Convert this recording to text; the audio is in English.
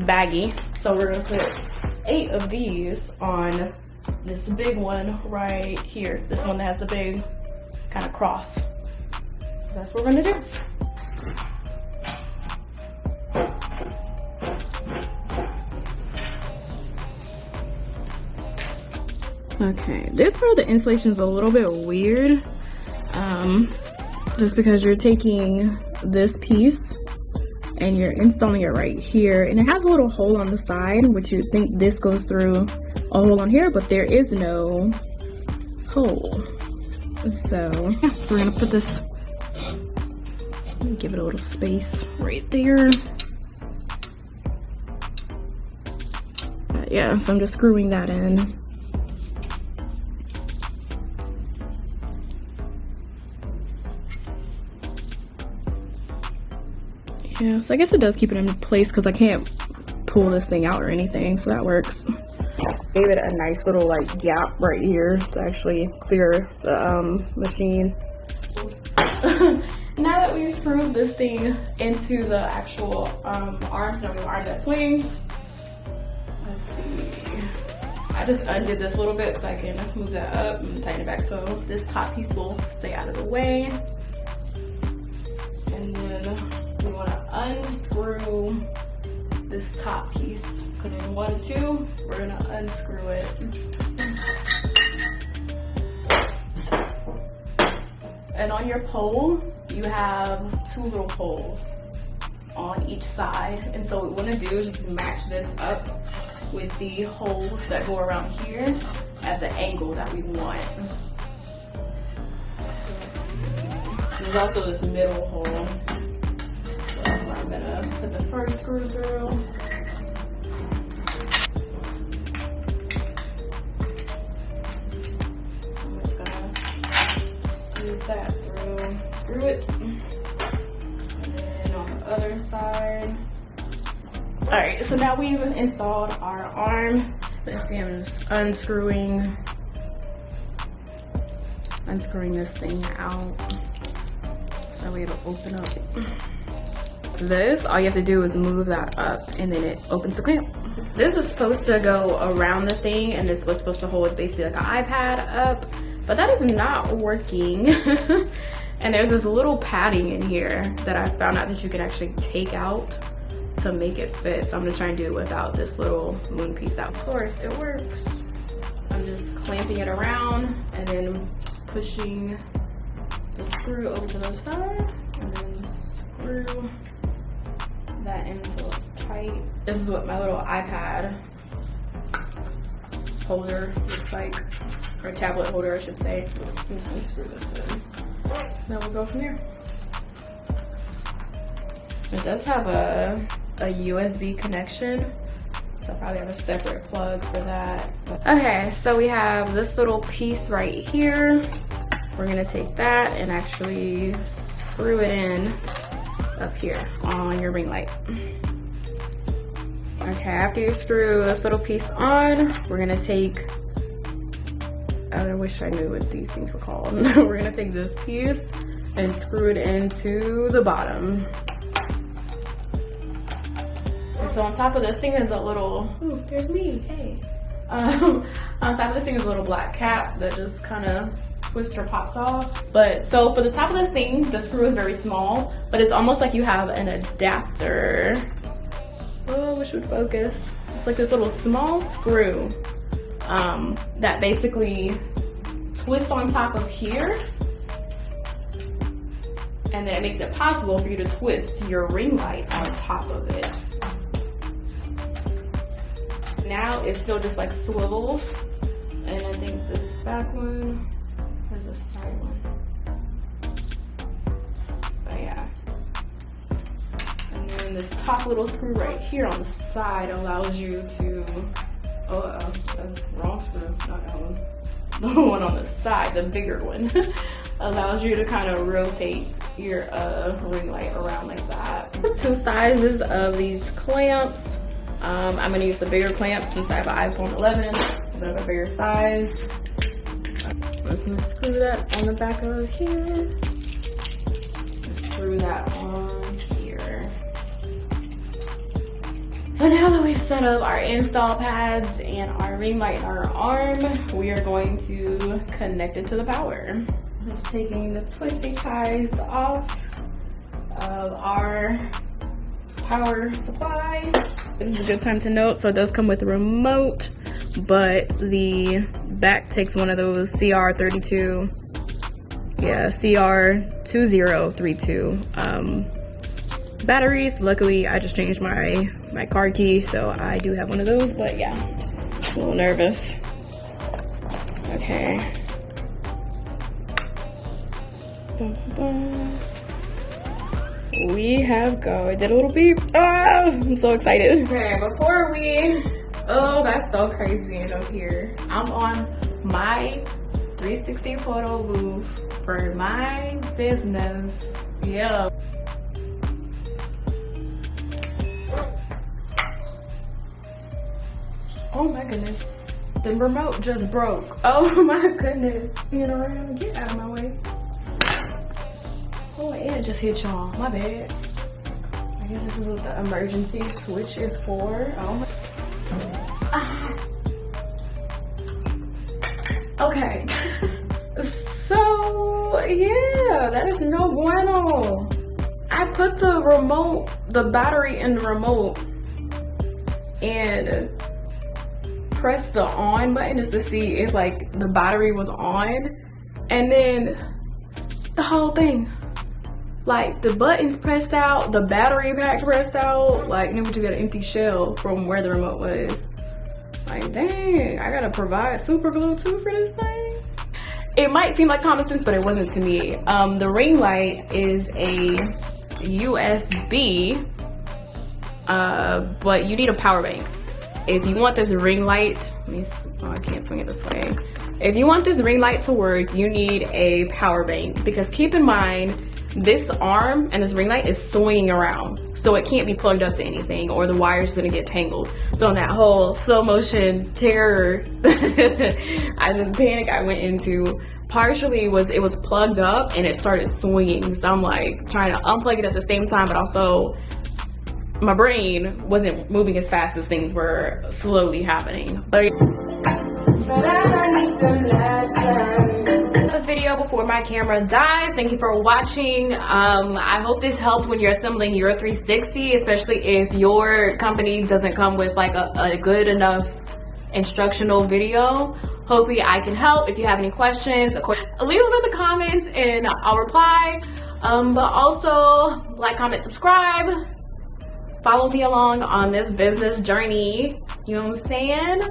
baggy. So we're gonna put 8 of these on this big one right here. This one that has the big kind of cross. So that's what we're gonna do. Okay, this part of the installation is a little bit weird. Just because you're taking this piece and you're installing it right here, and it has a little hole on the side, which you think this goes through a hole on here, but there is no hole. So we're gonna put this, give it a little space right there. Yeah, so I'm just screwing that in. Yeah, so I guess it does keep it in place because I can't pull this thing out or anything, so that works. Gave it a nice little like gap right here to actually clear the machine. Now that we've screwed this thing into the actual arms, now we arm that swings. Let's see. I just undid this a little bit so I can move that up and tighten it back so this top piece will stay out of the way. And then we want to unscrew this top piece because in 1, 2, we're going to unscrew it. And on your pole, you have 2 little holes on each side. And so what we want to do is just match this up with the holes that go around here at the angle that we want. There's also this middle hole. That's where I'm gonna put the first screw through. I'm just gonna squeeze that through, screw it. And then on the other side. All right, so now we've installed our arm. Let's see, I'm just unscrewing this thing out so that way it'll open up. This, all you have to do is move that up and then it opens the clamp. This is supposed to go around the thing and this was supposed to hold basically like an iPad up, but that is not working. And there's this little padding in here that I found out that you can actually take out to make it fit. So I'm gonna try and do it without this little moon piece out. Of course, it works. I'm just clamping it around and then pushing the screw over to the side and then screw that in until it's tight. This is what my little iPad holder looks like, or tablet holder I should say. I'm just gonna screw this in. Then we'll go from there. It does have a USB connection, so I probably have a separate plug for that. Okay, so we have this little piece right here. We're gonna take that and actually screw it in up here on your ring light. Okay, after you screw this little piece on, we're gonna take, I wish I knew what these things were called. We're gonna take this piece and screw it into the bottom. And so on top of this thing is a little, ooh, there's me, hey. On top of this thing is a little black cap that just kind of twists or pops off. But so for the top of this thing, the screw is very small, but it's almost like you have an adapter. Oh, wish it would focus. It's like this little small screw that basically twists on top of here. And then it makes it possible for you to twist your ring light on top of it. Now it still just like swivels. And I think this back one, or the side one. But yeah. And then this top little screw right here on the side allows you to, that's the wrong screw, not that one. The one on the side, the bigger one, allows you to kind of rotate your ring light around like that. 2 sizes of these clamps. I'm gonna use the bigger clamp since I have an iPhone 11. I have a bigger size. I'm just gonna screw that on the back of here. And screw that on here. set up our install pads and our ring light in our arm, we are going to connect it to the power. Just taking the twisty ties off of our power supply. This is a good time to note, so it does come with a remote, but the back takes one of those CR2032 batteries. Luckily, I just changed my car key, so I do have one of those, but yeah, a little nervous. Okay. We have go. It did a little beep. Ah, I'm so excited. Okay, before we, oh, that's so crazy being up here. I'm on my 360 photo booth for my business. Yeah. Oh my goodness. The remote just broke. Oh my goodness. You know, get out of my way. Oh, and it just hit y'all. My bad. I guess this is what the emergency switch is for. Oh my. Ah. Okay. So, yeah, that is no bueno. I put the remote, the battery in the remote, and pressed the on button just to see if like the battery was on, and then the whole thing, like the buttons pressed out, the battery pack pressed out, like then we just got an empty shell from where the remote was. Like, dang, I gotta provide super glue too for this thing. It might seem like common sense, but it wasn't to me. The ring light is a USB, but you need a power bank. If you want this ring light, I can't swing it this way. If you want this ring light to work, you need a power bank, because keep in mind, this arm and this ring light is swinging around. So it can't be plugged up to anything or the wire's gonna get tangled. So in that whole slow motion terror, the panic I went into, partially was it was plugged up and it started swinging. So I'm like trying to unplug it at the same time, but also my brain wasn't moving as fast as things were slowly happening. But this video before my camera dies. Thank you for watching. I hope this helps when you're assembling your 360, especially if your company doesn't come with like a good enough instructional video. Hopefully I can help. If you have any questions, of course, leave them in the comments and I'll reply. But also like, comment, subscribe. Follow me along on this business journey. You know what I'm saying?